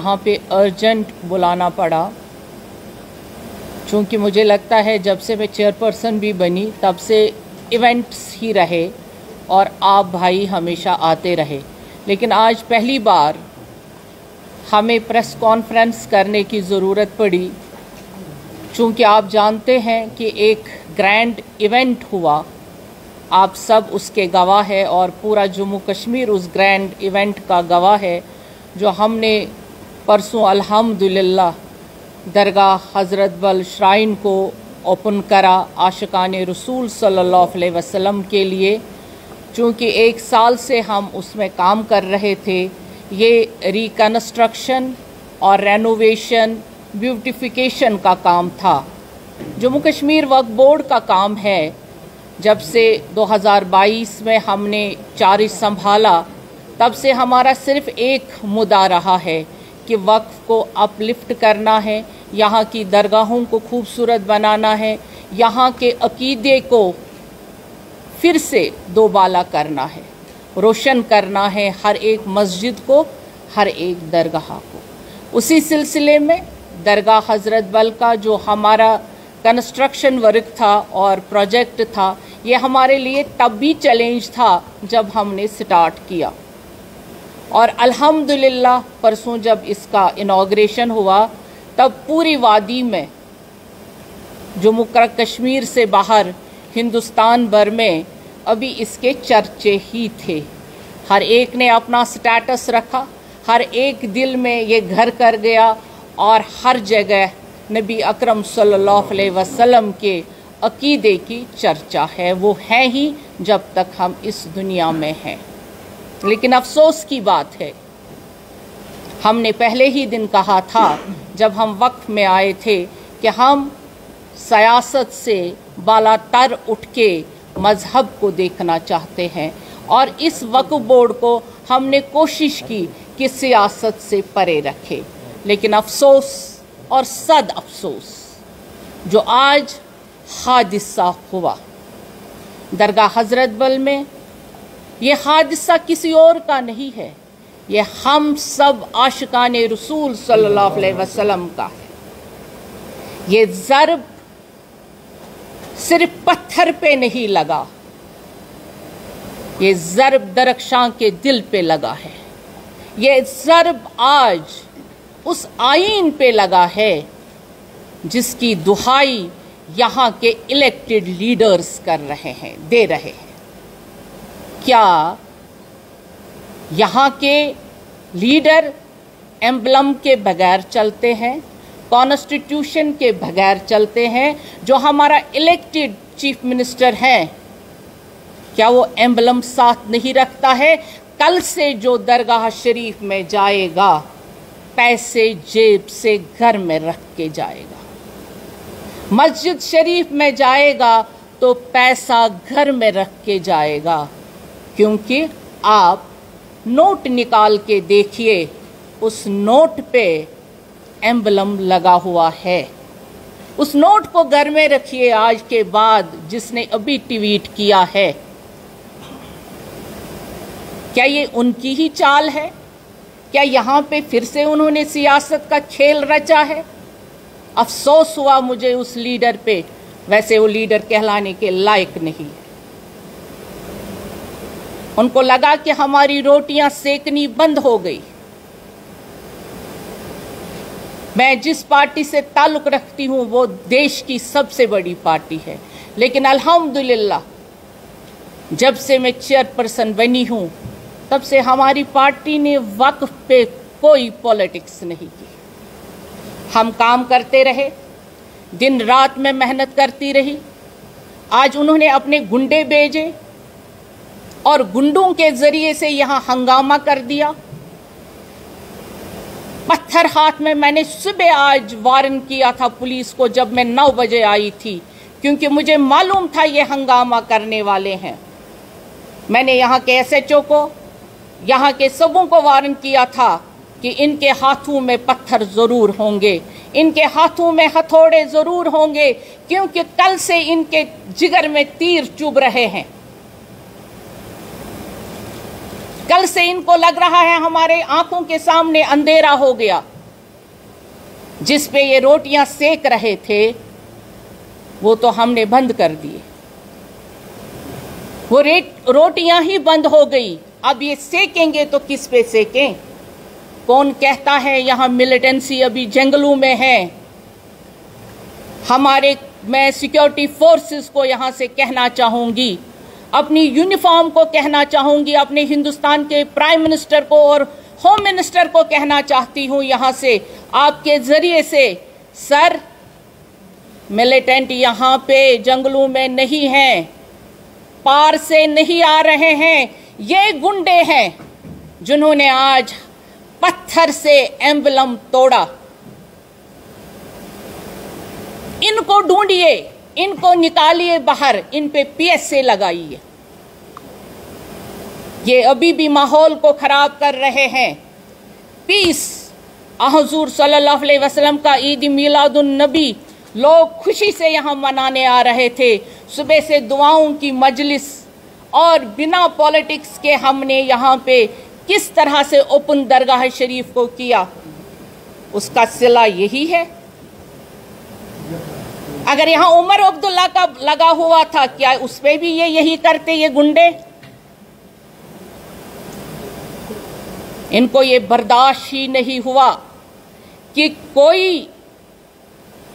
यहाँ पे अर्जेंट बुलाना पड़ा, चूँकि मुझे लगता है जब से मैं चेयरपर्सन भी बनी तब से इवेंट्स ही रहे और आप भाई हमेशा आते रहे, लेकिन आज पहली बार हमें प्रेस कॉन्फ्रेंस करने की ज़रूरत पड़ी, चूँकि आप जानते हैं कि एक ग्रैंड इवेंट हुआ, आप सब उसके गवाह है और पूरा जम्मू कश्मीर उस ग्रैंड इवेंट का गवाह है जो हमने परसों अल्हम्दुलिल्लाह दरगाह हज़रत बल श्राइन को ओपन करा आशिकाने रसूल सल्लल्लाहु अलैहि वसल्लम के लिए। चूँकि 1 साल से हम उसमें काम कर रहे थे, ये रिकन्स्ट्रक्शन और रेनोवेशन ब्यूटिफिकेशन का काम था। जम्मू कश्मीर वक्फ बोर्ड का काम है। जब से 2022 में हमने चार्ज संभाला तब से हमारा सिर्फ एक मुद्दा रहा है कि वक्फ को अपलिफ्ट करना है, यहाँ की दरगाहों को खूबसूरत बनाना है, यहाँ के अकीदे को फिर से दोबाला करना है, रोशन करना है हर एक मस्जिद को, हर एक दरगाह को। उसी सिलसिले में दरगाह हज़रत बल का जो हमारा कंस्ट्रक्शन वर्क था और प्रोजेक्ट था, ये हमारे लिए तब भी चैलेंज था जब हमने स्टार्ट किया, और अल्हम्दुलिल्लाह परसों जब इसका इनॉग्रेशन हुआ तब पूरी वादी में, जम्मू कश्मीर से बाहर हिंदुस्तान भर में अभी इसके चर्चे ही थे। हर एक ने अपना स्टेटस रखा, हर एक दिल में ये घर कर गया और हर जगह नबी अकरम सल्लल्लाहु अलैहि वसल्लम के अकीदे की चर्चा है। वो है ही जब तक हम इस दुनिया में हैं। लेकिन अफसोस की बात है, हमने पहले ही दिन कहा था जब हम वक्फ में आए थे कि हम सियासत से बालातर उठ के मज़हब को देखना चाहते हैं, और इस वक्फ बोर्ड को हमने कोशिश की कि सियासत से परे रखे। लेकिन अफसोस और सद अफसोस जो आज हादिसा हुआ दरगाह हज़रत बल में, ये हादिसा किसी और का नहीं है, ये हम सब आशिकाने रसूल सल्लल्लाहु अलैहि वसल्लम का है। ये ज़र्ब सिर्फ पत्थर पे नहीं लगा, ये ज़र्ब दरख्शां के दिल पे लगा है। ये ज़र्ब आज उस आईन पे लगा है जिसकी दुहाई यहाँ के इलेक्टेड लीडर्स कर रहे हैं, दे रहे हैं। क्या यहाँ के लीडर एम्बलम के बगैर चलते हैं, कॉन्स्टिट्यूशन के बगैर चलते हैं? जो हमारा इलेक्टेड चीफ मिनिस्टर हैं, क्या वो एम्बलम साथ नहीं रखता है? कल से जो दरगाह शरीफ में जाएगा, पैसे जेब से घर में रख के जाएगा। मस्जिद शरीफ में जाएगा तो पैसा घर में रख के जाएगा, क्योंकि आप नोट निकाल के देखिए, उस नोट पे एम्बलम लगा हुआ है। उस नोट को घर में रखिए आज के बाद, जिसने अभी ट्वीट किया है। क्या ये उनकी ही चाल है? क्या यहाँ पे फिर से उन्होंने सियासत का खेल रचा है? अफसोस हुआ मुझे उस लीडर पे, वैसे वो लीडर कहलाने के लायक नहीं है। उनको लगा कि हमारी रोटियां सेकनी बंद हो गई। मैं जिस पार्टी से ताल्लुक़ रखती हूँ वो देश की सबसे बड़ी पार्टी है, लेकिन अल्हम्दुलिल्लाह जब से मैं चेयरपर्सन बनी हूँ तब से हमारी पार्टी ने वक्फ पे कोई पॉलिटिक्स नहीं की। हम काम करते रहे, दिन रात में मेहनत करती रही। आज उन्होंने अपने गुंडे भेजे और गुंडों के जरिए से यहाँ हंगामा कर दिया। पत्थर हाथ में, मैंने सुबह आज वार्न किया था पुलिस को जब मैं 9 बजे आई थी, क्योंकि मुझे मालूम था ये हंगामा करने वाले हैं। मैंने यहाँ के SHO को, यहाँ के सबों को वार्न किया था कि इनके हाथों में पत्थर ज़रूर होंगे, इनके हाथों में हथौड़े ज़रूर होंगे, क्योंकि कल से इनके जिगर में तीर चुभ रहे हैं। कल से इनको लग रहा है हमारे आंखों के सामने अंधेरा हो गया। जिस पे ये रोटियां सेक रहे थे वो तो हमने बंद कर दिए। वो रोटियां ही बंद हो गई, अब ये सेकेंगे तो किस पे सेकें? कौन कहता है यहाँ मिलिटेंसी अभी जंगलों में है? मैं सिक्योरिटी फोर्सेस को यहाँ से कहना चाहूँगी, अपनी यूनिफॉर्म को कहना चाहूँगी, अपने हिंदुस्तान के प्राइम मिनिस्टर को और होम मिनिस्टर को कहना चाहती हूँ यहाँ से आपके ज़रिए से, सर मिलिटेंट यहाँ पे जंगलों में नहीं हैं, पार से नहीं आ रहे हैं। ये गुंडे हैं जिन्होंने आज पत्थर से एम्बलम तोड़ा। इनको ढूंढिए, इनको निकालिए बाहर, इन पे PSA लगाइए। ये अभी भी माहौल को खराब कर रहे हैं। पीस हुजूर सल्लल्लाहु अलैहि वसल्लम का ईद मिलादुन नबी लोग खुशी से यहाँ मनाने आ रहे थे। सुबह से दुआओं की मजलिस और बिना पॉलिटिक्स के हमने यहाँ पे किस तरह से ओपन दरगाह शरीफ को किया, उसका सिला यही है। अगर यहाँ उमर अब्दुल्ला का लगा हुआ था, क्या उस पे भी ये यही करते ये गुंडे? इनको ये बर्दाश्त ही नहीं हुआ कि कोई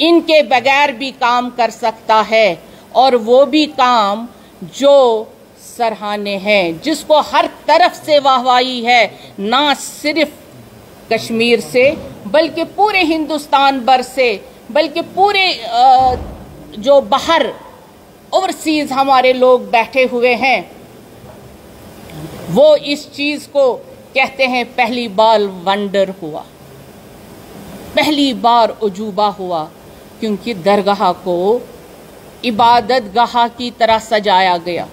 इनके बगैर भी काम कर सकता है, और वो भी काम जो सराहनीय है, जिसको हर तरफ से वाहवाही है, ना सिर्फ कश्मीर से बल्कि पूरे हिंदुस्तान भर से, बल्कि पूरे जो बाहर ओवरसीज हमारे लोग बैठे हुए हैं, वो इस चीज़ को कहते हैं पहली बार वंडर हुआ, पहली बार उजूबा हुआ, क्योंकि दरगाह को इबादत गाह की तरह सजाया गया।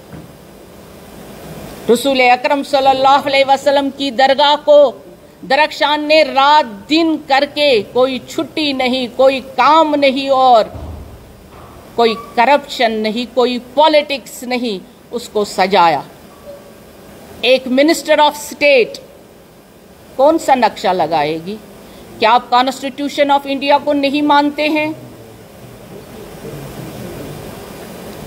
रसूल अकरम सल्लल्लाहु अलैहि वसल्लम की दरगाह को दरख्शान ने रात दिन करके, कोई छुट्टी नहीं, कोई काम नहीं और कोई करप्शन नहीं, कोई पॉलिटिक्स नहीं, उसको सजाया। एक मिनिस्टर ऑफ स्टेट कौन सा नक्शा लगाएगी? क्या आप कॉन्स्टिट्यूशन ऑफ इंडिया को नहीं मानते हैं?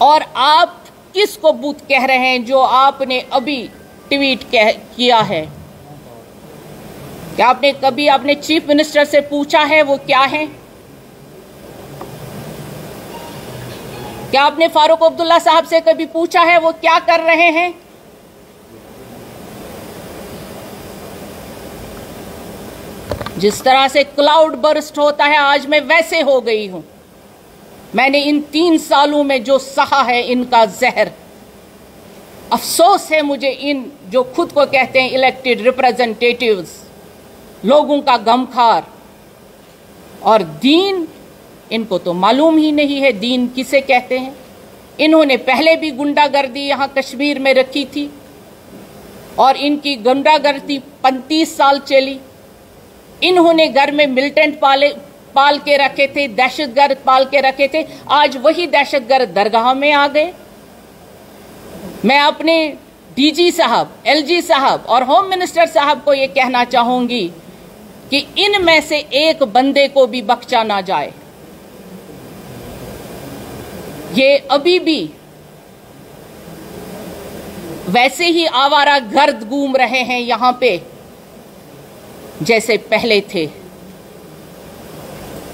और आप किसको बूत कह रहे हैं जो आपने अभी ट्वीट किया है? क्या आपने कभी अपने चीफ मिनिस्टर से पूछा है वो क्या है? क्या आपने फारूक अब्दुल्ला साहब से कभी पूछा है वो क्या कर रहे हैं? जिस तरह से क्लाउड बर्स्ट होता है, आज मैं वैसे हो गई हूं। मैंने इन 3 सालों में जो सहा है इनका जहर, अफसोस है मुझे इन जो खुद को कहते हैं इलेक्टेड रिप्रेजेंटेटिव्स, लोगों का गमखार। और दीन, इनको तो मालूम ही नहीं है दीन किसे कहते हैं। इन्होंने पहले भी गुंडागर्दी यहाँ कश्मीर में रखी थी और इनकी गुंडागर्दी 35 साल चली। इन्होंने घर में मिलिटेंट पाल के रखे थे, दहशतगर्द पाल के रखे थे, आज वही दहशतगर्द दरगाह में आ गए। मैं अपने DG साहब, LG साहब और होम मिनिस्टर साहब को ये कहना चाहूंगी कि इनमें से एक बंदे को भी बख्शा ना जाए। ये अभी भी वैसे ही आवारा गर्द घूम रहे हैं यहाँ पे जैसे पहले थे।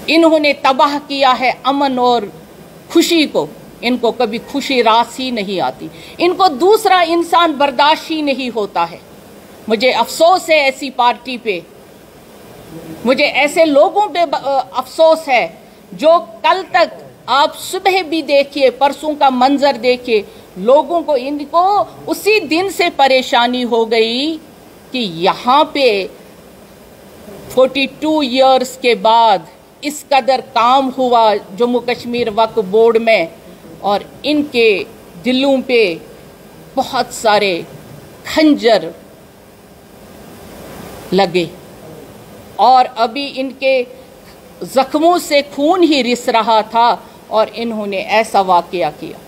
इन्होंने तबाह किया है अमन और खुशी को। इनको कभी खुशी रास ही नहीं आती, इनको दूसरा इंसान बर्दाश्त ही नहीं होता है। मुझे अफसोस है ऐसी पार्टी पे, मुझे ऐसे लोगों पे अफसोस है जो कल तक आप सुबह भी देखिए, परसों का मंजर देखिए, लोगों को इनको उसी दिन से परेशानी हो गई कि यहाँ पे 42 इयर्स के बाद इस कदर काम हुआ जम्मू कश्मीर वक्फ बोर्ड में, और इनके दिलों पे बहुत सारे खंजर लगे और अभी इनके जख्मों से खून ही रिस रहा था और इन्होंने ऐसा वाकया किया।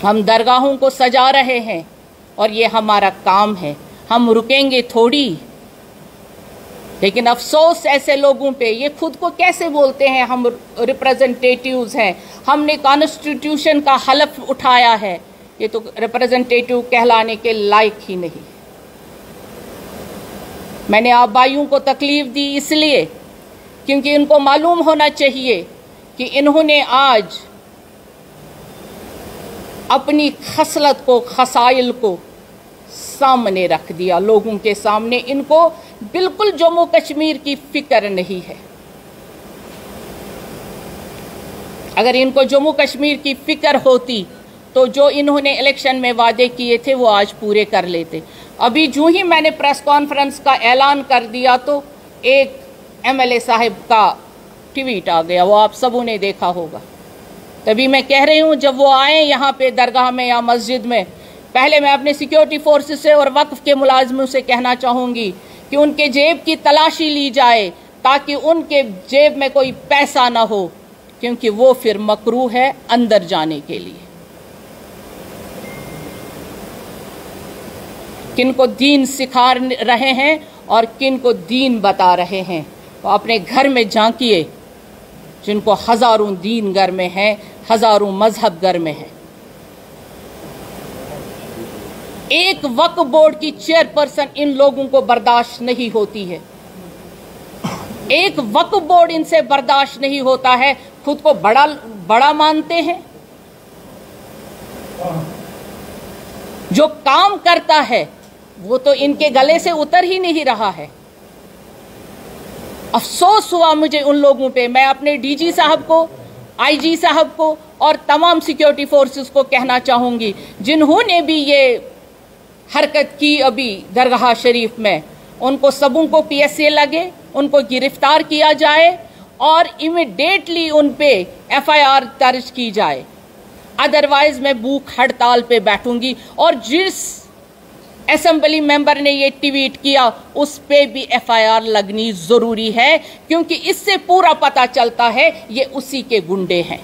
हम दरगाहों को सजा रहे हैं और ये हमारा काम है, हम रुकेंगे थोड़ी। لیکن افسوس ایسے لوگوں پہ، یہ خود کو کیسے بولتے ہیں ہم ریپریزنٹیٹیوز ہیں، ہم نے کانسٹیٹیوشن کا حلف اٹھایا ہے، یہ تو ریپریزنٹیٹیو کہلانے کے لائق ہی نہیں۔ میں نے آپ بھائیوں کو تکلیف دی اس لیے کیونکہ ان کو معلوم ہونا چاہیے کہ انہوں نے آج اپنی خصلت کو، خصائل کو سامنے رکھ دیا لوگوں کے سامنے۔ ان کو بالکل جموں کشمیر کی فکر نہیں ہے۔ اگر ان کو جموں کشمیر کی فکر ہوتی تو جو انہوں نے الیکشن میں وعدے کیے تھے وہ آج پورے کر لیتے۔ ابھی جو ہی میں نے پریس کانفرنس کا اعلان کر دیا تو ایک MLA صاحب کا ٹویٹ آ گیا، وہ آپ سبوں نے دیکھا ہوگا۔ تبھی میں کہہ رہی ہوں جب وہ آئیں یہاں پہ درگاہ میں یا مسجد میں، پہلے میں اپنے سیکیورٹی فورسز سے اور وقف کے ملازموں سے کہنا چاہوں گی کہ ان کے جیب کی تلاشی لی جائے تاکہ ان کے جیب میں کوئی پیسہ نہ ہو، کیونکہ وہ پھر مکروہ ہے اندر جانے کے لیے۔ کن کو دین سکھا رہے ہیں اور کن کو دین بتا رہے ہیں، وہ اپنے گھر میں جھانکیے، جن کو ہزاروں دین گھر میں ہیں، ہزاروں مذہب گھر میں ہیں۔ ایک وقف بورڈ کی چیئرپرسن ان لوگوں کو برداشت نہیں ہوتی ہے، ایک وقف بورڈ ان سے برداشت نہیں ہوتا ہے، خود کو بڑا مانتے ہیں۔ جو کام کرتا ہے وہ تو ان کے گلے سے اتر ہی نہیں رہا ہے۔ افسوس ہوا مجھے ان لوگوں پہ۔ میں اپنے DG صاحب کو، IG صاحب کو اور تمام سیکیورٹی فورسز کو کہنا چاہوں گی جنہوں نے بھی یہ حرکت کی ابھی درگاہ شریف میں، ان کو سبوں کو PSA لگے، ان کو گرفتار کیا جائے اور امیڈیٹلی ان پہ FIR درج کی جائے، ادروائز میں بھوک ہڑتال پہ بیٹھوں گی۔ اور جس اسمبلی ممبر نے یہ ٹویٹ کیا اس پہ بھی FIR لگنی ضروری ہے، کیونکہ اس سے پورا پتہ چلتا ہے یہ اسی کے گنڈے ہیں۔